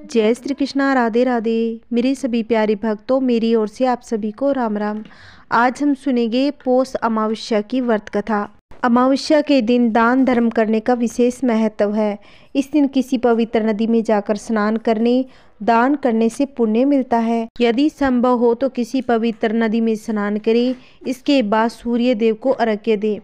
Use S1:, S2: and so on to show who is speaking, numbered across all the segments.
S1: जय श्री कृष्णा, राधे राधे। मेरे सभी प्यारे भक्तों, मेरी ओर से आप सभी को राम राम। आज हम सुनेंगे पौष अमावस्या की व्रत कथा। अमावस्या के दिन दान धर्म करने का विशेष महत्व है। इस दिन किसी पवित्र नदी में जाकर स्नान करने, दान करने से पुण्य मिलता है। यदि संभव हो तो किसी पवित्र नदी में स्नान करें। इसके बाद सूर्य देव को अर्घ्य दें,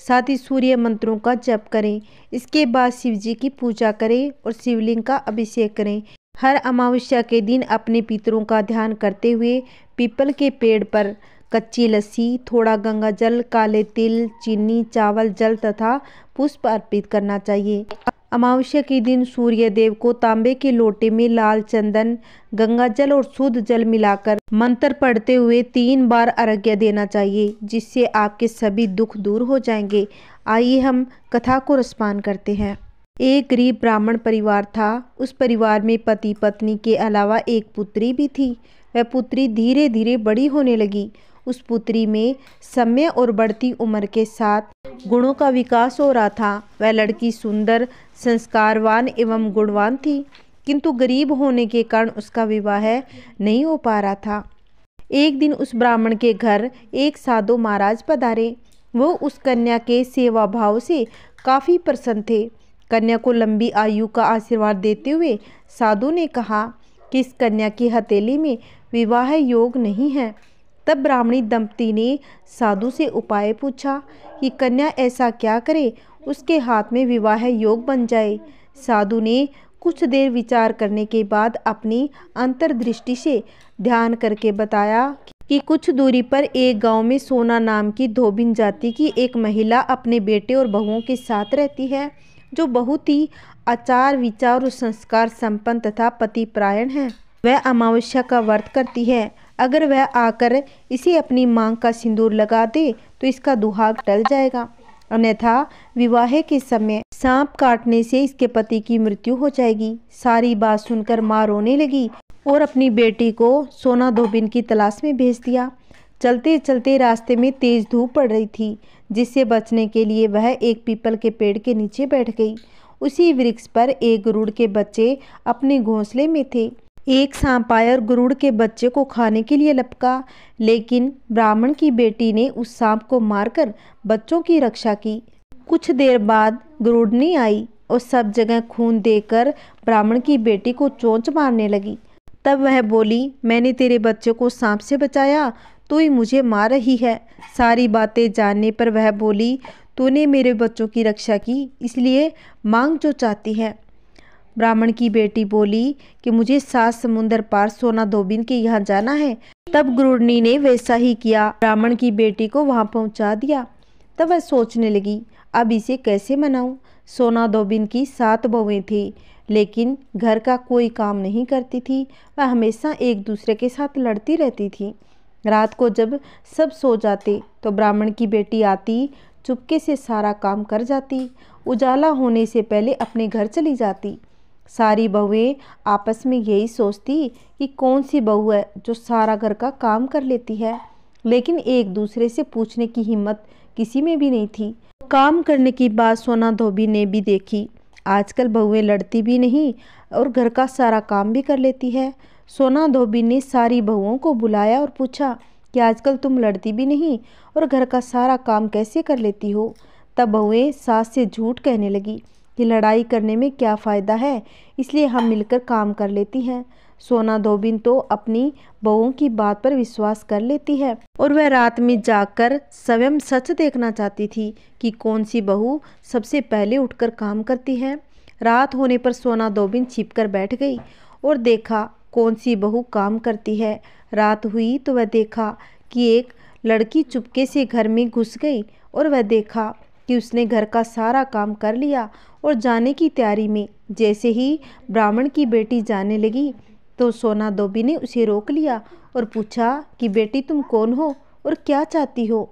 S1: साथ ही सूर्य मंत्रों का जप करें। इसके बाद शिव जी की पूजा करें और शिवलिंग का अभिषेक करें। हर अमावस्या के दिन अपने पितरों का ध्यान करते हुए पीपल के पेड़ पर कच्ची लस्सी, थोड़ा गंगा जल, काले तिल, चीनी, चावल, जल तथा पुष्प अर्पित करना चाहिए। अमावस्या के दिन सूर्य देव को तांबे के लोटे में लाल चंदन, गंगा जल और शुद्ध जल मिलाकर मंत्र पढ़ते हुए 3 बार अर्घ्य देना चाहिए, जिससे आपके सभी दुख दूर हो जाएंगे। आइए हम कथा को रसपान करते हैं। एक गरीब ब्राह्मण परिवार था। उस परिवार में पति पत्नी के अलावा एक पुत्री भी थी। वह पुत्री धीरे धीरे बड़ी होने लगी। उस पुत्री में समय और बढ़ती उम्र के साथ गुणों का विकास हो रहा था। वह लड़की सुंदर, संस्कारवान एवं गुणवान थी, किंतु गरीब होने के कारण उसका विवाह नहीं हो पा रहा था। एक दिन उस ब्राह्मण के घर एक साधु महाराज पधारे। वो उस कन्या के सेवा भाव से काफ़ी प्रसन्न थे। कन्या को लंबी आयु का आशीर्वाद देते हुए साधु ने कहा कि इस कन्या की हथेली में विवाह योग नहीं है। तब ब्राह्मणी दंपति ने साधु से उपाय पूछा कि कन्या ऐसा क्या करे उसके हाथ में विवाह योग बन जाए। साधु ने कुछ देर विचार करने के बाद अपनी अंतर्दृष्टि से ध्यान करके बताया कि कुछ दूरी पर एक गांव में सोना नाम की धोबिन जाति की एक महिला अपने बेटे और बहुओं के साथ रहती है, जो बहुत ही आचार विचार और संस्कार संपन्न तथा पतिपरायण है। वह अमावस्या का व्रत करती है। अगर वह आकर इसे अपनी मांग का सिंदूर लगा दे तो इसका दुहाग टल जाएगा, अन्यथा विवाह के समय सांप काटने से इसके पति की मृत्यु हो जाएगी। सारी बात सुनकर माँ रोने लगी और अपनी बेटी को सोना धोबिन की तलाश में भेज दिया। चलते चलते रास्ते में तेज धूप पड़ रही थी, जिससे बचने के लिए वह एक पीपल के पेड़ के नीचे बैठ गई। उसी वृक्ष पर एक गरुड़ के बच्चे अपने घोंसले में थे। एक सांप आया और गरुड़ के बच्चे को खाने के लिए लपका, लेकिन ब्राह्मण की बेटी ने उस सांप को मारकर बच्चों की रक्षा की। कुछ देर बाद गरुड़नी आई और सब जगह खून देकर ब्राह्मण की बेटी को चोंच मारने लगी। तब वह बोली, मैंने तेरे बच्चे को सांप से बचाया, तू ही मुझे मार रही है। सारी बातें जानने पर वह बोली, तूने मेरे बच्चों की रक्षा की, इसलिए मांग जो चाहती है। ब्राह्मण की बेटी बोली कि मुझे 7 समुंदर पार सोना धोबिन के यहाँ जाना है। तब गरुड़नी ने वैसा ही किया, ब्राह्मण की बेटी को वहाँ पहुँचा दिया। तब वह सोचने लगी, अब इसे कैसे मनाऊं। सोना धोबिन की 7 बहुएं थी, लेकिन घर का कोई काम नहीं करती थी। वह हमेशा एक दूसरे के साथ लड़ती रहती थी। रात को जब सब सो जाते तो ब्राह्मण की बेटी आती, चुपके से सारा काम कर जाती। उजाला होने से पहले अपने घर चली जाती। सारी बहुएं आपस में यही सोचती कि कौन सी बहू है जो सारा घर का काम कर लेती है, लेकिन एक दूसरे से पूछने की हिम्मत किसी में भी नहीं थी। काम करने की बात सोना धोबी ने भी देखी। आजकल बहुएं लड़ती भी नहीं और घर का सारा काम भी कर लेती है। सोना धोबी ने सारी बहुओं को बुलाया और पूछा कि आजकल तुम लड़ती भी नहीं और घर का सारा काम कैसे कर लेती हो। तब बहुएं सास से झूठ कहने लगी कि लड़ाई करने में क्या फ़ायदा है, इसलिए हम मिलकर काम कर लेती हैं। सोना धोबिन तो अपनी बहुओं की बात पर विश्वास कर लेती है और वह रात में जाकर स्वयं सच देखना चाहती थी कि कौन सी बहू सबसे पहले उठकर काम करती है। रात होने पर सोना धोबिन छिपकर बैठ गई और देखा कौन सी बहू काम करती है। रात हुई तो वह देखा कि एक लड़की चुपके से घर में घुस गई और वह देखा कि उसने घर का सारा काम कर लिया और जाने की तैयारी में जैसे ही ब्राह्मण की बेटी जाने लगी तो सोना धोबी ने उसे रोक लिया और पूछा कि बेटी तुम कौन हो और क्या चाहती हो।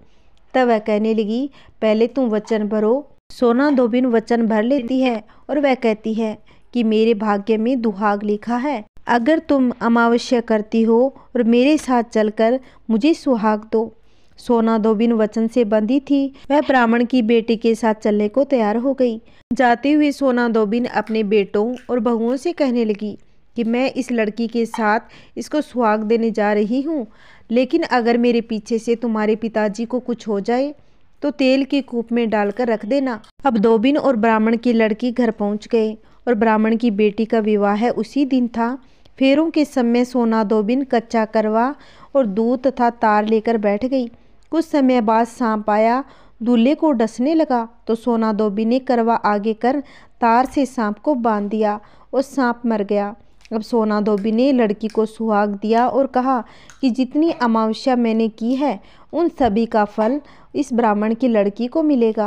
S1: तब वह कहने लगी, पहले तुम वचन भरो। सोना धोबिन वचन भर लेती है और वह कहती है कि मेरे भाग्य में दुहाग लिखा है, अगर तुम अमावस्या करती हो और मेरे साथ चलकर मुझे सुहाग दो। सोना धोबिन वचन से बंधी थी। वह ब्राह्मण की बेटी के साथ चलने को तैयार हो गई। जाते हुए सोना धोबिन अपने बेटों और बहुओं से कहने लगी कि मैं इस लड़की के साथ इसको सुहाग देने जा रही हूँ, लेकिन अगर मेरे पीछे से तुम्हारे पिताजी को कुछ हो जाए तो तेल के कूप में डालकर रख देना। अब धोबिन और ब्राह्मण की लड़की घर पहुँच गए और ब्राह्मण की बेटी का विवाह उसी दिन था। फेरों के समय सोना धोबिन कच्चा करवा और दूध तथा तार लेकर बैठ गई। कुछ समय बाद सांप आया, दूल्हे को डसने लगा तो सोना धोबिन ने करवा आगे कर तार से सांप को बांध दिया और सांप मर गया। अब सोना धोबी ने लड़की को सुहाग दिया और कहा कि जितनी अमावस्या मैंने की है उन सभी का फल इस ब्राह्मण की लड़की को मिलेगा।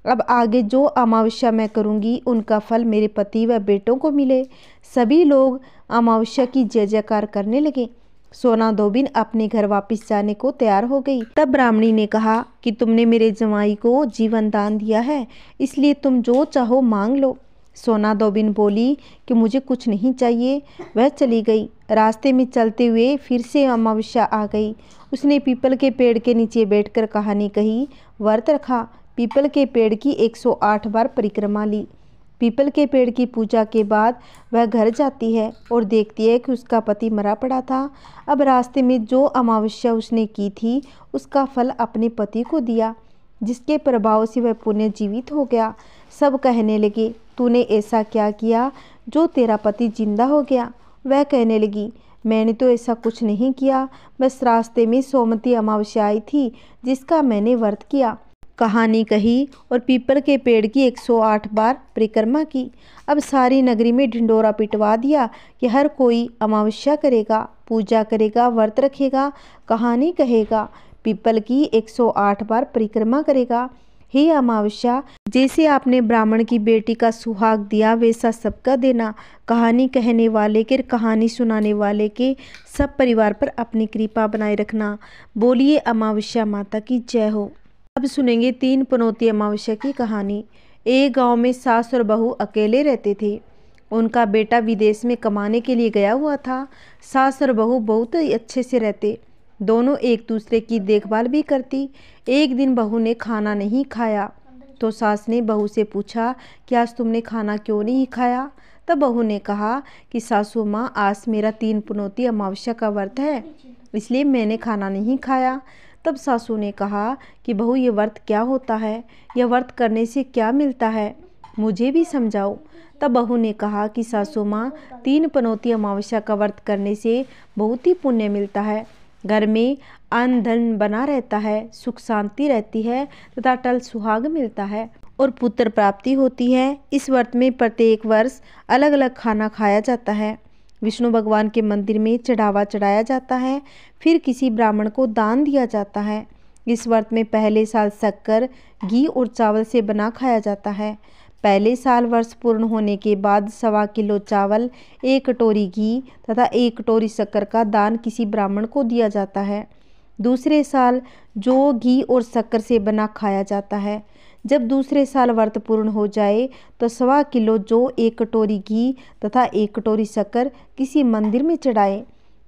S1: अब आगे जो अमावस्या मैं करूंगी उनका फल मेरे पति व बेटों को मिले। सभी लोग अमावस्या की जय जयकार करने लगे। सोना धोबिन अपने घर वापस जाने को तैयार हो गई। तब ब्राह्मणी ने कहा कि तुमने मेरे जमाई को जीवन दान दिया है, इसलिए तुम जो चाहो मांग लो। सोना धोबिन बोली कि मुझे कुछ नहीं चाहिए। वह चली गई। रास्ते में चलते हुए फिर से अमावस्या आ गई। उसने पीपल के पेड़ के नीचे बैठकर कहानी कही, व्रत रखा, पीपल के पेड़ की 108 बार परिक्रमा ली। पीपल के पेड़ की पूजा के बाद वह घर जाती है और देखती है कि उसका पति मरा पड़ा था। अब रास्ते में जो अमावस्या उसने की थी उसका फल अपने पति को दिया, जिसके प्रभाव से वह पुनर्जीवित हो गया। सब कहने लगे, तूने ऐसा क्या किया जो तेरा पति जिंदा हो गया? वह कहने लगी, मैंने तो ऐसा कुछ नहीं किया, बस रास्ते में सोमवती अमावस्या आई थी जिसका मैंने व्रत किया। कहानी कही और पीपल के पेड़ की 108 बार परिक्रमा की। अब सारी नगरी में ढिंडोरा पिटवा दिया कि हर कोई अमावस्या करेगा, पूजा करेगा, व्रत रखेगा, कहानी कहेगा, पीपल की 108 बार परिक्रमा करेगा। हे अमावस्या, जैसे आपने ब्राह्मण की बेटी का सुहाग दिया वैसा सबका देना। कहानी कहने वाले के, कहानी सुनाने वाले के सब परिवार पर अपनी कृपा बनाए रखना। बोलिए अमावस्या माता की जय हो। अब सुनेंगे 3 पनौती अमावस्या की कहानी। एक गांव में सास और बहू अकेले रहते थे। उनका बेटा विदेश में कमाने के लिए गया हुआ था। सास और बहू बहुत ही अच्छे से रहते, दोनों एक दूसरे की देखभाल भी करती। एक दिन बहू ने खाना नहीं खाया तो सास ने बहू से पूछा कि आज तुमने खाना क्यों नहीं खाया? तब बहू ने कहा कि सासू माँ, आज मेरा 3 पनौती अमावस्या का व्रत है, इसलिए मैंने खाना नहीं खाया। तब सासू ने कहा कि बहू, ये व्रत क्या होता है? यह व्रत करने से क्या मिलता है? मुझे भी समझाओ। तब बहू ने कहा कि सासू माँ, 3 पनौती अमावस्या का व्रत करने से बहुत ही पुण्य मिलता है। घर में अन्न धन बना रहता है, सुख शांति रहती है तथा अटल सुहाग मिलता है और पुत्र प्राप्ति होती है। इस व्रत में प्रत्येक वर्ष अलग अलग खाना खाया जाता है। विष्णु भगवान के मंदिर में चढ़ावा चढ़ाया जाता है, फिर किसी ब्राह्मण को दान दिया जाता है। इस व्रत में पहले साल शक्कर, घी और चावल से बना खाया जाता है। पहले साल वर्ष पूर्ण होने के बाद 1.25 किलो चावल, 1 कटोरी घी तथा 1 कटोरी शक्कर का दान किसी ब्राह्मण को दिया जाता है। दूसरे साल जो घी और शक्कर से बना खाया जाता है। जब दूसरे साल व्रत पूर्ण हो जाए तो 1.25 किलो जो, 1 कटोरी घी तथा 1 कटोरी शक्कर किसी मंदिर में चढ़ाए,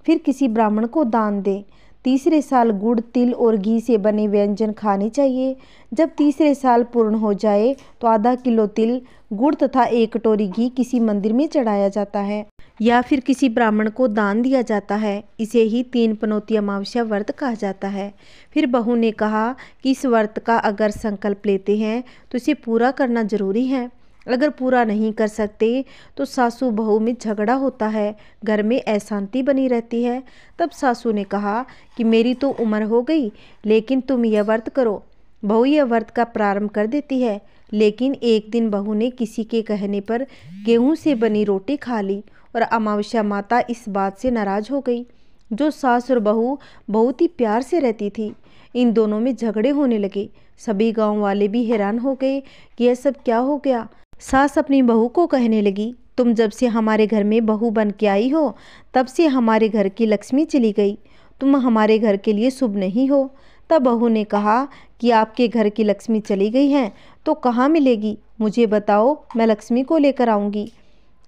S1: फिर किसी ब्राह्मण को दान दे। तीसरे साल गुड़, तिल और घी से बने व्यंजन खाने चाहिए। जब तीसरे साल पूर्ण हो जाए तो आधा किलो तिल, गुड़ तथा 1 कटोरी घी किसी मंदिर में चढ़ाया जाता है या फिर किसी ब्राह्मण को दान दिया जाता है। इसे ही 3 पनौती अमावस्या व्रत कहा जाता है। फिर बहू ने कहा कि इस व्रत का अगर संकल्प लेते हैं तो इसे पूरा करना जरूरी है। अगर पूरा नहीं कर सकते तो सासू बहू में झगड़ा होता है, घर में अशांति बनी रहती है। तब सासू ने कहा कि मेरी तो उम्र हो गई, लेकिन तुम यह व्रत करो। बहू यह व्रत का प्रारंभ कर देती है, लेकिन एक दिन बहू ने किसी के कहने पर गेहूं से बनी रोटी खा ली और अमावस्या माता इस बात से नाराज हो गई। जो सास और बहू बहुत ही प्यार से रहती थी, इन दोनों में झगड़े होने लगे। सभी गांव वाले भी हैरान हो गए कि यह सब क्या हो गया। सास अपनी बहू को कहने लगी, तुम जब से हमारे घर में बहू बन के आई हो तब से हमारे घर की लक्ष्मी चली गई, तुम हमारे घर के लिए शुभ नहीं हो। तब बहू ने कहा कि आपके घर की लक्ष्मी चली गई है तो कहाँ मिलेगी, मुझे बताओ, मैं लक्ष्मी को लेकर आऊँगी।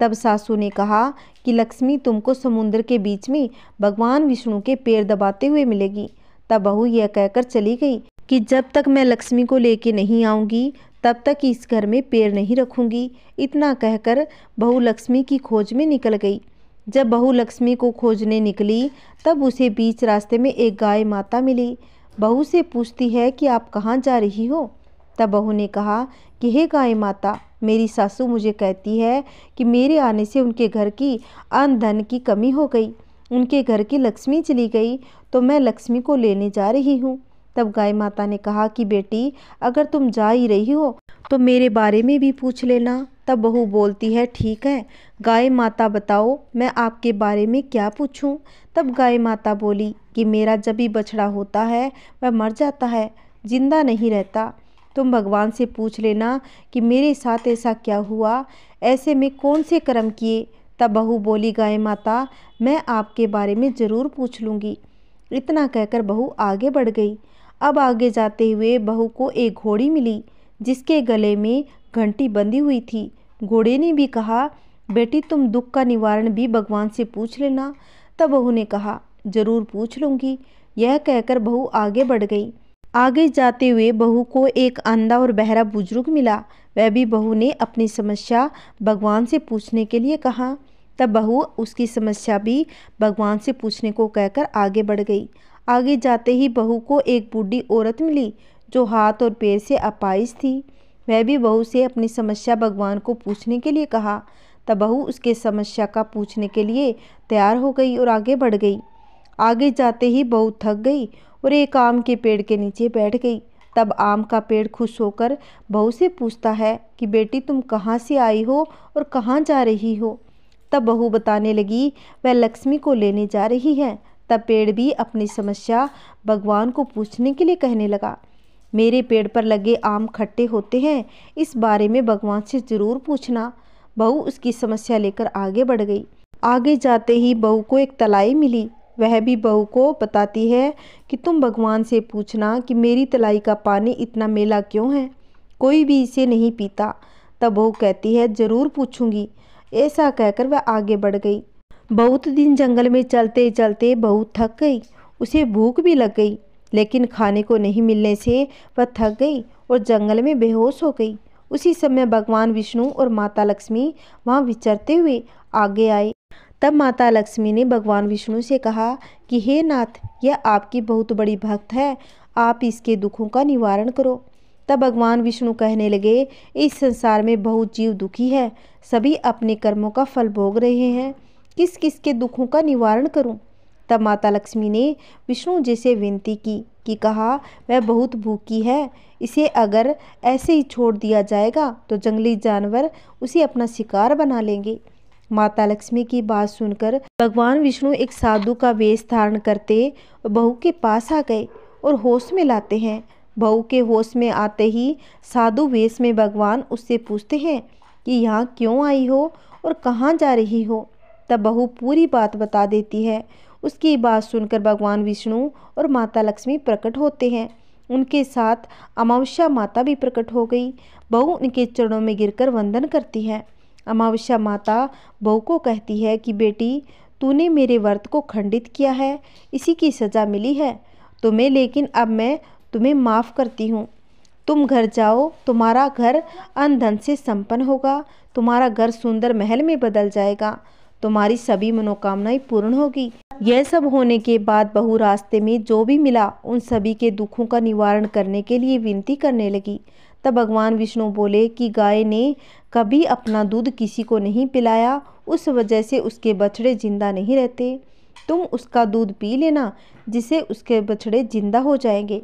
S1: तब सासू ने कहा कि लक्ष्मी तुमको समुद्र के बीच में भगवान विष्णु के पैर दबाते हुए मिलेगी। तब बहू यह कहकर चली गई कि जब तक मैं लक्ष्मी को लेके नहीं आऊँगी तब तक इस घर में पैर नहीं रखूँगी। इतना कहकर बहू लक्ष्मी की खोज में निकल गई। जब बहू लक्ष्मी को खोजने निकली तब उसे बीच रास्ते में एक गाय माता मिली। बहू से पूछती है कि आप कहाँ जा रही हो। तब बहू ने कहा कि हे गाय माता, मेरी सासू मुझे कहती है कि मेरे आने से उनके घर की अन्न धन की कमी हो गई, उनके घर की लक्ष्मी चली गई, तो मैं लक्ष्मी को लेने जा रही हूँ। तब गाय माता ने कहा कि बेटी, अगर तुम जा ही रही हो तो मेरे बारे में भी पूछ लेना। तब बहू बोलती है ठीक है गाय माता, बताओ मैं आपके बारे में क्या पूछूं। तब गाय माता बोली कि मेरा जब भी बछड़ा होता है वह मर जाता है, जिंदा नहीं रहता। तुम भगवान से पूछ लेना कि मेरे साथ ऐसा क्या हुआ, ऐसे में कौन से कर्म किए। तब बहू बोली गाय माता, मैं आपके बारे में ज़रूर पूछ लूँगी। इतना कहकर बहू आगे बढ़ गई। अब आगे जाते हुए बहू को एक घोड़ी मिली जिसके गले में घंटी बंधी हुई थी। घोड़े ने भी कहा बेटी, तुम दुख का निवारण भी भगवान से पूछ लेना। तब बहू ने कहा जरूर पूछ लूँगी। यह कहकर बहू आगे बढ़ गई। आगे जाते हुए बहू को एक अंधा और बहरा बुजुर्ग मिला। वह भी बहू ने अपनी समस्या भगवान से पूछने के लिए कहा। तब बहू उसकी समस्या भी भगवान से पूछने को कहकर आगे बढ़ गई। आगे जाते ही बहू को एक बूढ़ी औरत मिली जो हाथ और पैर से अपाहिज थी। वह भी बहू से अपनी समस्या भगवान को पूछने के लिए कहा। तब बहू उसके समस्या का पूछने के लिए तैयार हो गई और आगे बढ़ गई। आगे जाते ही बहू थक गई और एक आम के पेड़ के नीचे बैठ गई। तब आम का पेड़ खुश होकर बहू से पूछता है कि बेटी, तुम कहाँ से आई हो और कहाँ जा रही हो। तब बहू बताने लगी वह लक्ष्मी को लेने जा रही है। तब पेड़ भी अपनी समस्या भगवान को पूछने के लिए कहने लगा। मेरे पेड़ पर लगे आम खट्टे होते हैं, इस बारे में भगवान से ज़रूर पूछना। बहू उसकी समस्या लेकर आगे बढ़ गई। आगे जाते ही बहू को एक तलाई मिली। वह भी बहू को बताती है कि तुम भगवान से पूछना कि मेरी तलाई का पानी इतना मैला क्यों है, कोई भी इसे नहीं पीता। तब बहू कहती है ज़रूर पूछूंगी। ऐसा कहकर वह आगे बढ़ गई। बहुत दिन जंगल में चलते चलते बहू थक गई। उसे भूख भी लग गई, लेकिन खाने को नहीं मिलने से वह थक गई और जंगल में बेहोश हो गई। उसी समय भगवान विष्णु और माता लक्ष्मी वहाँ विचरते हुए आगे आए। तब माता लक्ष्मी ने भगवान विष्णु से कहा कि हे नाथ, यह आपकी बहुत बड़ी भक्त है, आप इसके दुखों का निवारण करो। तब भगवान विष्णु कहने लगे, इस संसार में बहुत जीव दुखी है, सभी अपने कर्मों का फल भोग रहे हैं, किस किस के दुखों का निवारण करूं। तब माता लक्ष्मी ने विष्णु जी से विनती की कि कहा वह बहुत भूखी है, इसे अगर ऐसे ही छोड़ दिया जाएगा तो जंगली जानवर उसे अपना शिकार बना लेंगे। माता लक्ष्मी की बात सुनकर भगवान विष्णु एक साधु का वेश धारण करते बहू के पास आ गए और होश में लाते हैं। बहू के होश में आते ही साधु वेश में भगवान उससे पूछते हैं कि यहाँ क्यों आई हो और कहाँ जा रही हो। तब बहू पूरी बात बता देती है। उसकी बात सुनकर भगवान विष्णु और माता लक्ष्मी प्रकट होते हैं। उनके साथ अमावस्या माता भी प्रकट हो गई। बहू उनके चरणों में गिरकर वंदन करती है। अमावस्या माता बहू को कहती है कि बेटी, तूने मेरे व्रत को खंडित किया है, इसी की सज़ा मिली है तुम्हें, लेकिन अब मैं तुम्हें माफ़ करती हूँ। तुम घर जाओ, तुम्हारा घर अन्न धन से संपन्न होगा, तुम्हारा घर सुंदर महल में बदल जाएगा, तुम्हारी सभी मनोकामनाएं पूर्ण होगी। यह सब होने के बाद बहू रास्ते में जो भी मिला उन सभी के दुखों का निवारण करने के लिए विनती करने लगी। तब भगवान विष्णु बोले कि गाय ने कभी अपना दूध किसी को नहीं पिलाया, उस वजह से उसके बछड़े जिंदा नहीं रहते। तुम उसका दूध पी लेना, जिससे उसके बछड़े जिंदा हो जाएंगे।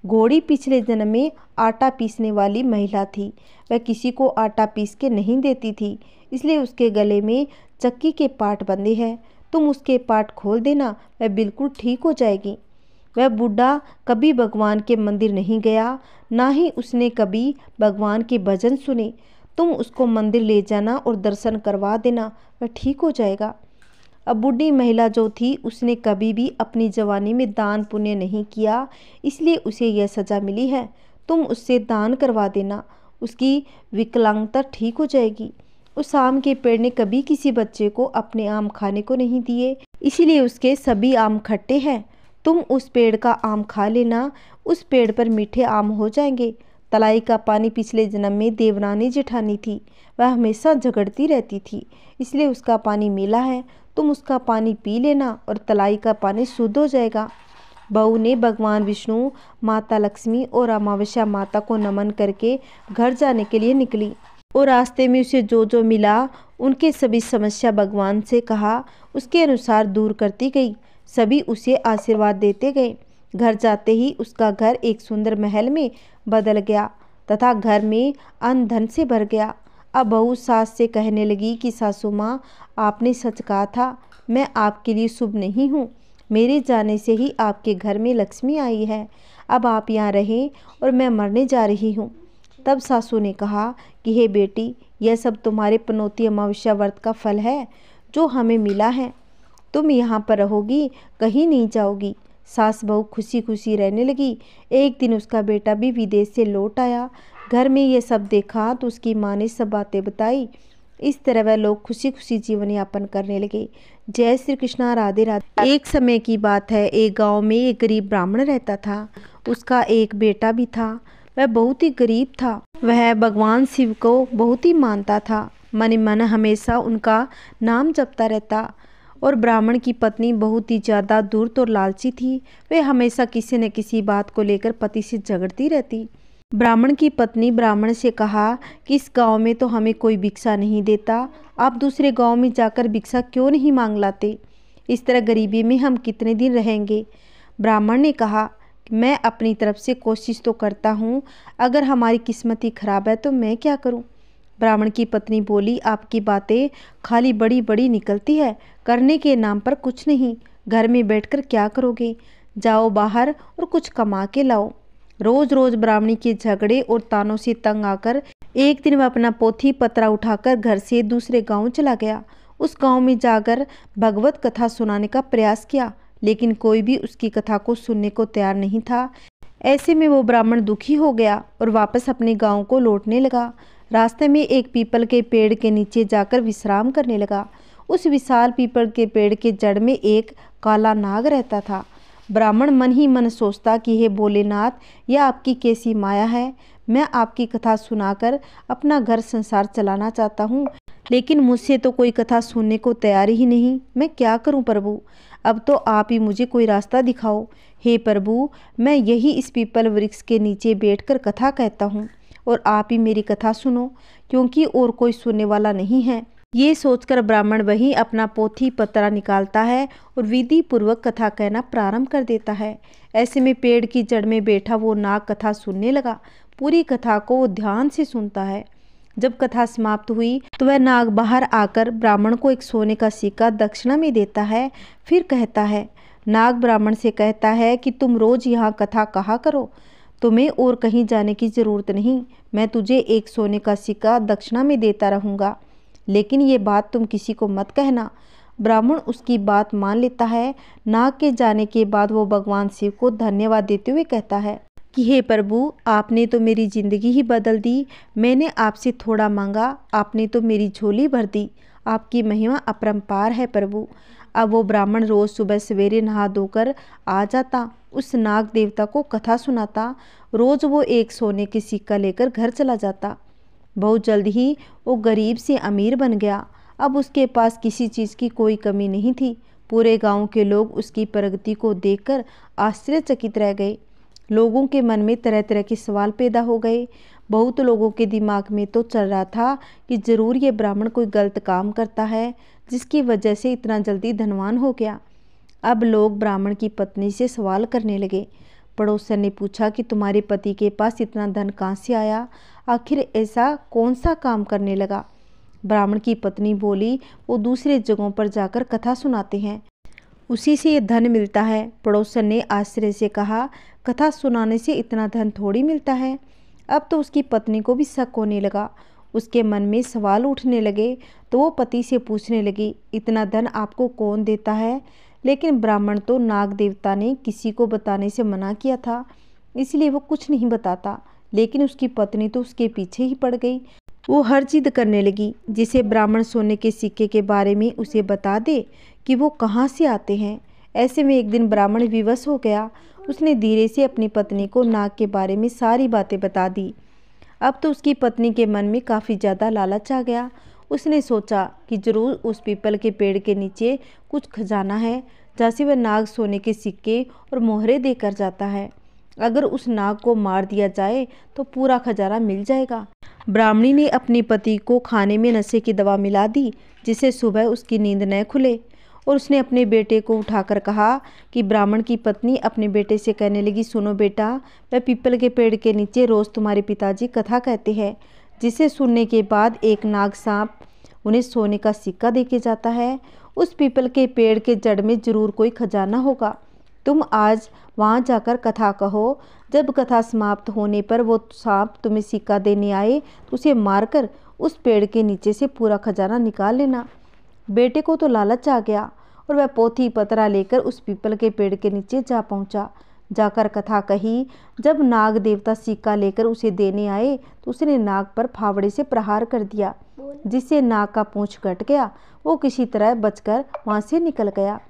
S1: घोड़ी पिछले जन्म में आटा पीसने वाली महिला थी। वह किसी को आटा पीस के नहीं देती थी, इसलिए उसके गले में चक्की के पाट बंधे हैं। तुम उसके पाट खोल देना, वह बिल्कुल ठीक हो जाएगी। वह बूढ़ा कभी भगवान के मंदिर नहीं गया, ना ही उसने कभी भगवान के भजन सुने। तुम उसको मंदिर ले जाना और दर्शन करवा देना, वह ठीक हो जाएगा। अब बूढ़ी महिला जो थी उसने कभी भी अपनी जवानी में दान पुण्य नहीं किया, इसलिए उसे यह सज़ा मिली है। तुम उससे दान करवा देना, उसकी विकलांगता ठीक हो जाएगी। उस आम के पेड़ ने कभी किसी बच्चे को अपने आम खाने को नहीं दिए, इसीलिए उसके सभी आम खट्टे हैं। तुम उस पेड़ का आम खा लेना, उस पेड़ पर मीठे आम हो जाएंगे। तलाई का पानी पिछले जन्म में देवरानी जेठानी थी, वह हमेशा झगड़ती रहती थी, इसलिए उसका पानी मीला है। तुम उसका पानी पी लेना और तलाई का पानी शुद्ध हो जाएगा। बहू ने भगवान विष्णु, माता लक्ष्मी और अमावस्या माता को नमन करके घर जाने के लिए निकली और रास्ते में उसे जो जो मिला उनके सभी समस्या भगवान से कहा उसके अनुसार दूर करती गई। सभी उसे आशीर्वाद देते गए। घर जाते ही उसका घर एक सुंदर महल में बदल गया तथा घर में अन्न धन से भर गया। अब बहू सास से कहने लगी कि सासू माँ, आपने सच कहा था, मैं आपके लिए शुभ नहीं हूँ। मेरे जाने से ही आपके घर में लक्ष्मी आई है। अब आप यहाँ रहें और मैं मरने जा रही हूँ। तब सासू ने कहा कि हे बेटी, यह सब तुम्हारे पनौती अमावस्या व्रत का फल है जो हमें मिला है। तुम यहाँ पर रहोगी, कहीं नहीं जाओगी। सास बहू खुशी खुशी रहने लगी। एक दिन उसका बेटा भी विदेश से लौट आया। घर में ये सब देखा तो उसकी माँ ने सब बातें बताई। इस तरह वह लोग खुशी खुशी जीवन यापन करने लगे। जय श्री कृष्णा, राधे राधे। एक समय की बात है, एक गांव में एक गरीब ब्राह्मण रहता था। उसका एक बेटा भी था। वह बहुत ही गरीब था। वह भगवान शिव को बहुत ही मानता था। मन ही मन हमेशा उनका नाम जपता रहता। और ब्राह्मण की पत्नी बहुत ही ज़्यादा धूर्त और लालची थी। वे हमेशा किसी न किसी बात को लेकर पति से झगड़ती रहती। ब्राह्मण की पत्नी ब्राह्मण से कहा कि इस गांव में तो हमें कोई भिक्षा नहीं देता, आप दूसरे गांव में जाकर भिक्षा क्यों नहीं मांग लाते? इस तरह गरीबी में हम कितने दिन रहेंगे? ब्राह्मण ने कहा, मैं अपनी तरफ से कोशिश तो करता हूँ, अगर हमारी किस्मत ही खराब है तो मैं क्या करूँ? ब्राह्मण की पत्नी बोली, आपकी बातें खाली बड़ी बड़ी निकलती है, करने के नाम पर कुछ नहीं। घर में बैठकर क्या करोगे? जाओ बाहर और कुछ कमा के लाओ। रोज रोज ब्राह्मणी के झगड़े और तानों से तंग आकर एक दिन वह अपना पोथी पत्रा उठाकर घर से दूसरे गांव चला गया। उस गांव में जाकर भगवत कथा सुनाने का प्रयास किया, लेकिन कोई भी उसकी कथा को सुनने को तैयार नहीं था। ऐसे में वो ब्राह्मण दुखी हो गया और वापस अपने गांव को लौटने लगा। रास्ते में एक पीपल के पेड़ के नीचे जाकर विश्राम करने लगा। उस विशाल पीपल के पेड़ के जड़ में एक काला नाग रहता था। ब्राह्मण मन ही मन सोचता कि हे भोलेनाथ, यह आपकी कैसी माया है। मैं आपकी कथा सुनाकर अपना घर संसार चलाना चाहता हूँ, लेकिन मुझसे तो कोई कथा सुनने को तैयार ही नहीं। मैं क्या करूँ प्रभु? अब तो आप ही मुझे कोई रास्ता दिखाओ। हे प्रभु, मैं यही इस पीपल वृक्ष के नीचे बैठकर कथा कहता हूँ और आप ही मेरी कथा सुनो, क्योंकि और कोई सुनने वाला नहीं है। ये सोचकर ब्राह्मण वही अपना पोथी पत्रा निकालता है और विधि पूर्वक कथा कहना प्रारंभ कर देता है। ऐसे में पेड़ की जड़ में बैठा वो नाग कथा सुनने लगा। पूरी कथा को वो ध्यान से सुनता है। जब कथा समाप्त हुई तो वह नाग बाहर आकर ब्राह्मण को एक सोने का सिक्का दक्षिणा में देता है। फिर कहता है, नाग ब्राह्मण से कहता है कि तुम रोज यहाँ कथा कहा करो, तुम्हें और कहीं जाने की जरूरत नहीं। मैं तुझे एक सोने का सिक्का दक्षिणा में देता रहूँगा, लेकिन ये बात तुम किसी को मत कहना। ब्राह्मण उसकी बात मान लेता है। नाग के जाने के बाद वो भगवान शिव को धन्यवाद देते हुए कहता है कि हे प्रभु, आपने तो मेरी जिंदगी ही बदल दी। मैंने आपसे थोड़ा मांगा, आपने तो मेरी झोली भर दी। आपकी महिमा अपरंपार है प्रभु। अब वो ब्राह्मण रोज सुबह सवेरे नहा धोकर आ जाता, उस नाग देवता को कथा सुनाता। रोज वो एक सोने की सिक्का लेकर घर चला जाता। बहुत जल्द ही वो गरीब से अमीर बन गया। अब उसके पास किसी चीज़ की कोई कमी नहीं थी। पूरे गांव के लोग उसकी प्रगति को देखकर आश्चर्यचकित रह गए। लोगों के मन में तरह तरह के सवाल पैदा हो गए। बहुत लोगों के दिमाग में तो चल रहा था कि जरूर ये ब्राह्मण कोई गलत काम करता है, जिसकी वजह से इतना जल्दी धनवान हो गया। अब लोग ब्राह्मण की पत्नी से सवाल करने लगे। पड़ोसन ने पूछा कि तुम्हारे पति के पास इतना धन कहाँ से आया? आखिर ऐसा कौन सा काम करने लगा? ब्राह्मण की पत्नी बोली, वो दूसरे जगहों पर जाकर कथा सुनाते हैं, उसी से ये धन मिलता है। पड़ोसन ने आश्चर्य से कहा, कथा सुनाने से इतना धन थोड़ी मिलता है। अब तो उसकी पत्नी को भी शक होने लगा। उसके मन में सवाल उठने लगे तो वो पति से पूछने लगी, इतना धन आपको कौन देता है? लेकिन ब्राह्मण तो नाग देवता ने किसी को बताने से मना किया था, इसलिए वो कुछ नहीं बताता। लेकिन उसकी पत्नी तो उसके पीछे ही पड़ गई। वो हर जिद करने लगी जिसे ब्राह्मण सोने के सिक्के के बारे में उसे बता दे कि वो कहाँ से आते हैं। ऐसे में एक दिन ब्राह्मण विवश हो गया। उसने धीरे से अपनी पत्नी को नाग के बारे में सारी बातें बता दी। अब तो उसकी पत्नी के मन में काफ़ी ज़्यादा लालच आ गया। उसने सोचा कि जरूर उस पीपल के पेड़ के नीचे कुछ खजाना है जहाँ से वह नाग सोने के सिक्के और मोहरे देकर जाता है। अगर उस नाग को मार दिया जाए तो पूरा खजाना मिल जाएगा। ब्राह्मणी ने अपने पति को खाने में नशे की दवा मिला दी जिससे सुबह उसकी नींद न खुले, और उसने अपने बेटे को उठाकर कहा कि ब्राह्मण की पत्नी अपने बेटे से कहने लगी, सुनो बेटा, वह पीपल के पेड़ के नीचे रोज़ तुम्हारे पिताजी कथा कहते हैं, जिसे सुनने के बाद एक नाग सांप उन्हें सोने का सिक्का देके जाता है। उस पीपल के पेड़ के जड़ में जरूर कोई खजाना होगा। तुम आज वहाँ जाकर कथा कहो। जब कथा समाप्त होने पर वो सांप तुम्हें सिक्का देने आए तो उसे मारकर उस पेड़ के नीचे से पूरा खजाना निकाल लेना। बेटे को तो लालच आ गया और वह पोथी पतरा लेकर उस पीपल के पेड़ के नीचे जा पहुंचा। जाकर कथा कही। जब नाग देवता सिक्का लेकर उसे देने आए तो उसने नाग पर फावड़े से प्रहार कर दिया, जिससे नाग का पूंछ कट गया। वो किसी तरह बचकर वहां से निकल गया।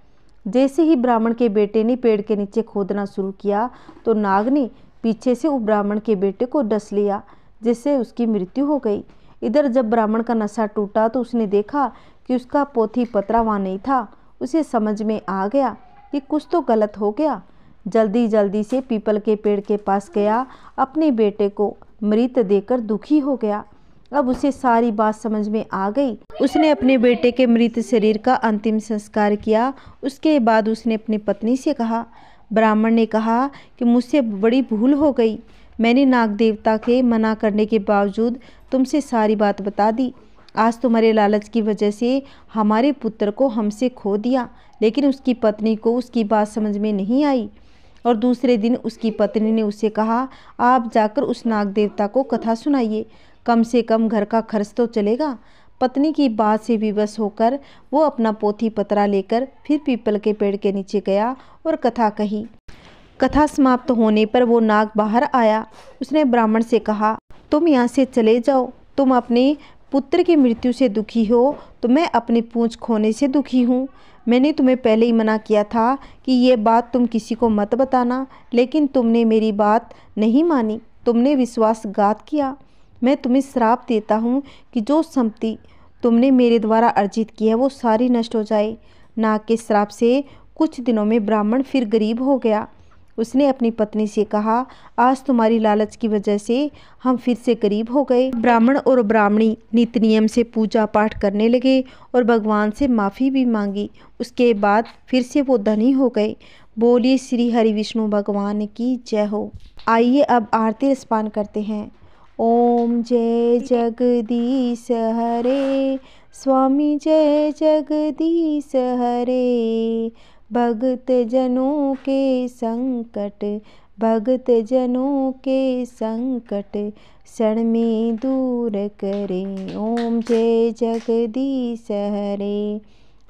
S1: जैसे ही ब्राह्मण के बेटे ने पेड़ के नीचे खोदना शुरू किया तो नाग ने पीछे से उस ब्राह्मण के बेटे को डस लिया, जिससे उसकी मृत्यु हो गई। इधर जब ब्राह्मण का नशा टूटा तो उसने देखा कि उसका पोथी पतरा वहाँ नहीं था। उसे समझ में आ गया कि कुछ तो गलत हो गया। जल्दी से पीपल के पेड़ के पास गया, अपने बेटे को मृत देकर दुखी हो गया। अब उसे सारी बात समझ में आ गई। उसने अपने बेटे के मृत शरीर का अंतिम संस्कार किया। उसके बाद उसने अपनी पत्नी से कहा, ब्राह्मण ने कहा कि मुझसे बड़ी भूल हो गई। मैंने नाग देवता के मना करने के बावजूद तुमसे सारी बात बता दी। आज तुम्हारे लालच की वजह से हमारे पुत्र को हमसे खो दिया, लेकिन उसकी पत्नी को उसकी बात समझ में नहीं आई। और दूसरे दिन उसकी पत्नी ने उससे कहा, आप जाकर उस नाग देवता को कथा सुनाइए, कम से कम घर का खर्च तो चलेगा। पत्नी की बात से विवश होकर वो अपना पोथी पतरा लेकर फिर पीपल के पेड़ के नीचे गया और कथा कही। कथा समाप्त होने पर वो नाग बाहर आया। उसने ब्राह्मण से कहा, तुम यहाँ से चले जाओ। तुम अपने पुत्र की मृत्यु से दुखी हो तो मैं अपनी पूंछ खोने से दुखी हूँ। मैंने तुम्हें पहले ही मना किया था कि ये बात तुम किसी को मत बताना, लेकिन तुमने मेरी बात नहीं मानी। तुमने विश्वासघात किया। मैं तुम्हें श्राप देता हूँ कि जो संपत्ति तुमने मेरे द्वारा अर्जित की है वो सारी नष्ट हो जाए। नाग के श्राप से कुछ दिनों में ब्राह्मण फिर गरीब हो गया। उसने अपनी पत्नी से कहा, आज तुम्हारी लालच की वजह से हम फिर से गरीब हो गए। ब्राह्मण और ब्राह्मणी नित्य नियम से पूजा पाठ करने लगे और भगवान से माफ़ी भी मांगी। उसके बाद फिर से वो धनी हो गए। बोलिए श्री हरि विष्णु भगवान की जय हो। आइए अब आरती रसपान करते हैं। ओम जय जगदीश हरे, स्वामी जय जगदीश हरे। भगत जनों के संकट, भगत जनों के संकट क्षण में दूर करे। ओम जय जगदीश हरे।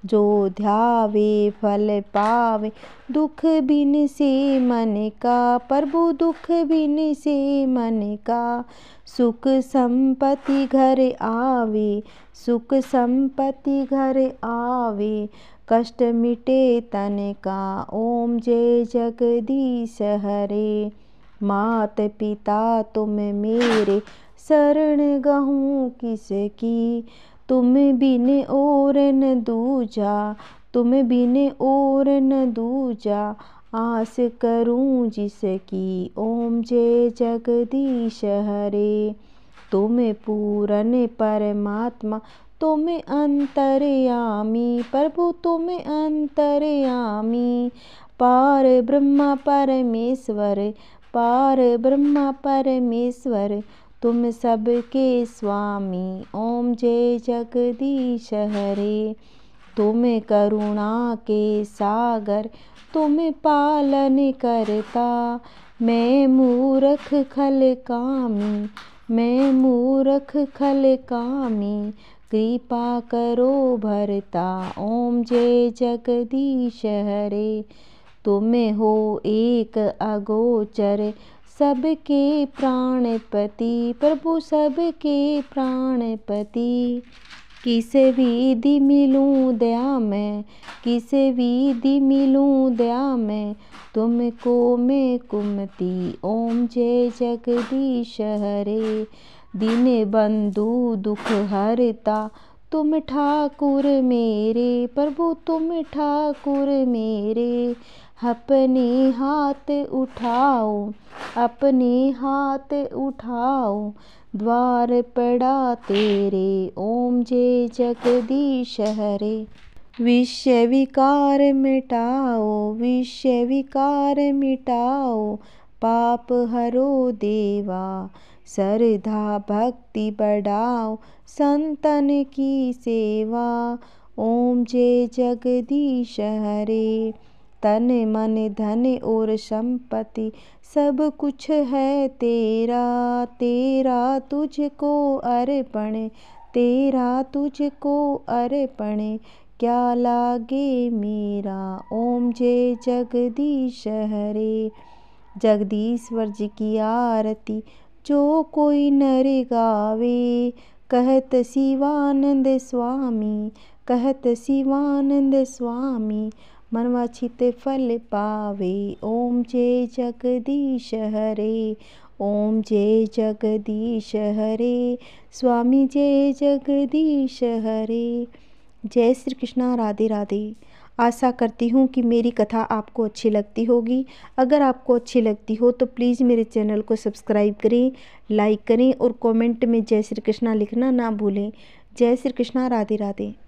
S1: जो ध्यावे फल पावे, दुख बिन से मन का, प्रभु दुख बिन से मन का। सुख संपत्ति घर आवे, सुख संपत्ति घर आवे, कष्ट मिटे तन का। ओम जय जगदीश हरे। मात पिता तुम मेरे, शरण गहूँ किसकी। तुम बिन और न दूजा, तुम बिन और न दूजा, आस करूं जिसकी। ओम जय जगदीश हरे। तुम पूरन परमात्मा, तुम अंतर्यामी, प्रभु तुम अंतर्यामी। पार ब्रह्मा परमेश्वर, पार ब्रह्मा परमेश्वर, तुम सबके स्वामी। ओम जय जगदीश हरे। तुम करुणा के सागर, तुम पालन करता। मैं मूर्ख खल कामी, मैं मूर्ख खल कामी, कृपा करो भरता। ओम जय जगदीश हरे। तुम हो एक अगोचर, सबके प्राणपति, प्रभु सबके प्राणपति। किस विधि मिलूं दया मैं, किस विधि मिलूं दया मैं, तुमको मैं कुमति। ओम जय जगदीश हरे। दीन बंधु दुख हरता, तुम ठाकुर मेरे, प्रभु तुम ठाकुर मेरे, अपने हाथ उठाओ, अपने हाथ उठाओ, द्वार पड़ा तेरे, ओम जय जगदीश हरे। विषय विकार मिटाओ, विषय विकार मिटाओ, पाप हरो देवा, श्रद्धा भक्ति बढ़ाओ, संतन की सेवा, ओम जय जगदीश हरे। तन मन धन और संपत्ति सब कुछ है तेरा, तेरा तुझको अर्पण, तेरा तुझको अर्पण, क्या लागे मेरा, ओम जय जगदीश हरे। जगदीश्वर जी की आरती जो कोई नर गावे, कहत शिवानंद स्वामी, कहत शिवानंद स्वामी, मनवांछित फल पावे, ओम जय जगदीश हरे, ओम जय जगदीश हरे, स्वामी जय जगदीश हरे। जय श्री कृष्णा, राधे राधे। आशा करती हूँ कि मेरी कथा आपको अच्छी लगती होगी। अगर आपको अच्छी लगती हो तो प्लीज़ मेरे चैनल को सब्सक्राइब करें, लाइक करें और कमेंट में जय श्री कृष्णा लिखना ना भूलें। जय श्री कृष्णा, राधे राधे।